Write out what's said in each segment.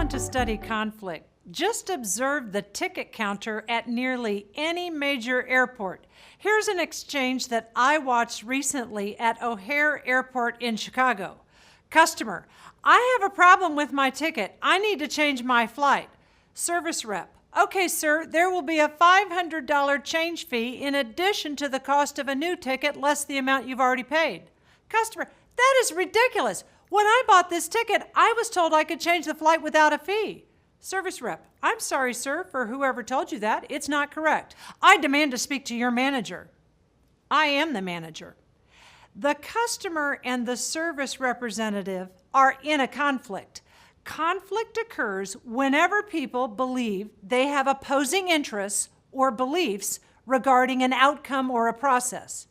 want to study conflict, just observe the ticket counter at nearly any major airport. Here's an exchange that I watched recently at O'Hare Airport in Chicago. Customer, I have a problem with my ticket. I need to change my flight. Service rep, okay, sir, there will be a $500 change fee in addition to the cost of a new ticket less the amount you've already paid. Customer, that is ridiculous. When I bought this ticket, I was told I could change the flight without a fee. Service rep, I'm sorry, sir, for whoever told you that. It's not correct. I demand to speak to your manager. I am the manager. The customer and the service representative are in a conflict. Conflict occurs whenever people believe they have opposing interests or beliefs regarding an outcome or a process.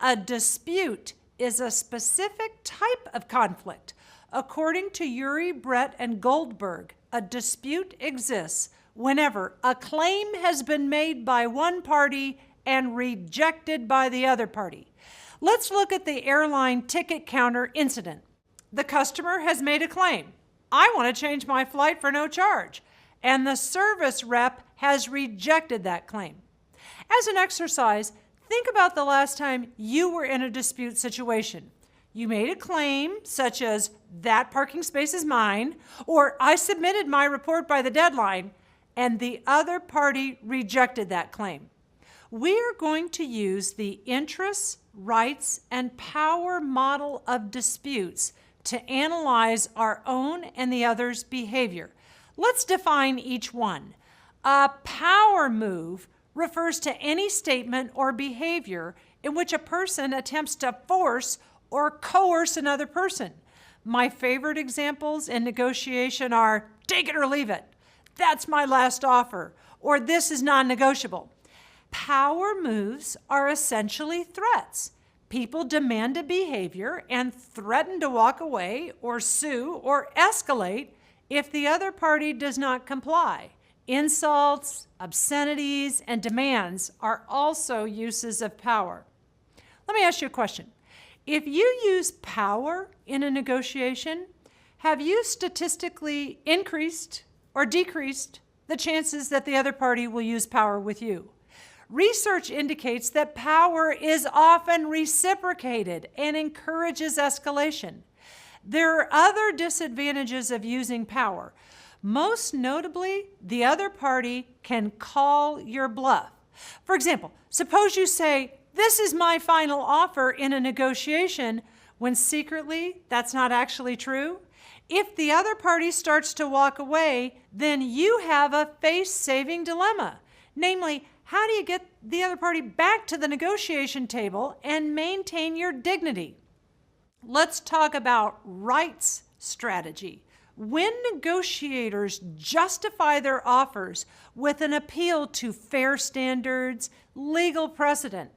A dispute is a specific type of conflict. According to Urey, Brett, and Goldberg, a dispute exists whenever a claim has been made by one party and rejected by the other party. Let's look at the airline ticket counter incident. The customer has made a claim. I want to change my flight for no charge. And the service rep has rejected that claim. As an exercise, think about the last time you were in a dispute situation. You made a claim such as, that parking space is mine, or I submitted my report by the deadline, and the other party rejected that claim. We are going to use the interests, rights, and power model of disputes to analyze our own and the other's behavior. Let's define each one. A power move refers to any statement or behavior in which a person attempts to force or coerce another person. My favorite examples in negotiation are, take it or leave it, that's my last offer, or this is non-negotiable. Power moves are essentially threats. People demand a behavior and threaten to walk away or sue or escalate if the other party does not comply. Insults, obscenities, and demands are also uses of power. Let me ask you a question. If you use power in a negotiation, have you statistically increased or decreased the chances that the other party will use power with you? Research indicates that power is often reciprocated and encourages escalation. There are other disadvantages of using power. Most notably, the other party can call your bluff. For example, suppose you say, this is my final offer in a negotiation, when secretly that's not actually true. If the other party starts to walk away, then you have a face-saving dilemma. Namely, how do you get the other party back to the negotiation table and maintain your dignity? Let's talk about rights strategy. When negotiators justify their offers with an appeal to fair standards, legal precedent,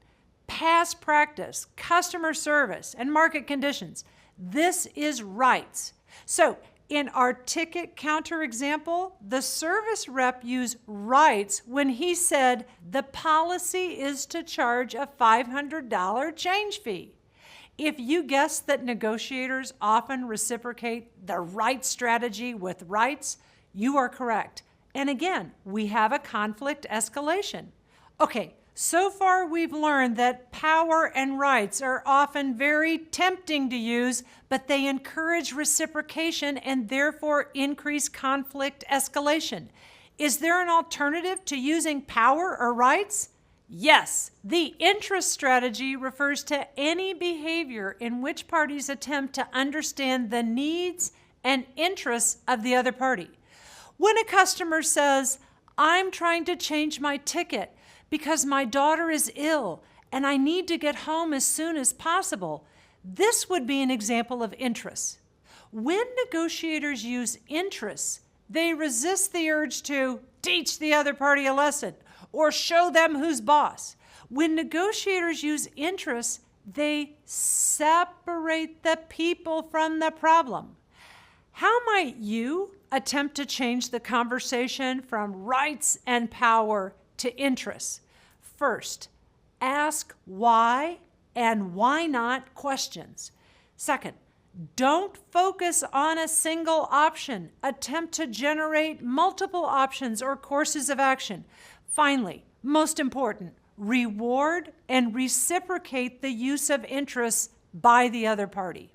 past practice, customer service, and market conditions, this is rights. So, in our ticket counter example, the service rep used rights when he said the policy is to charge a $500 change fee. If you guess that negotiators often reciprocate the right strategy with rights, you are correct. And again, we have a conflict escalation. Okay, so far we've learned that power and rights are often very tempting to use, but they encourage reciprocation and therefore increase conflict escalation. Is there an alternative to using power or rights? Yes, the interest strategy refers to any behavior in which parties attempt to understand the needs and interests of the other party. When a customer says, I'm trying to change my ticket because my daughter is ill and I need to get home as soon as possible, this would be an example of interest. When negotiators use interests, they resist the urge to teach the other party a lesson or show them who's boss. When negotiators use interests, they separate the people from the problem. How might you attempt to change the conversation from rights and power to interests? First, ask why and why not questions. Second, Don't focus on a single option. Attempt to generate multiple options or courses of action. Finally, most important, reward and reciprocate the use of interests by the other party.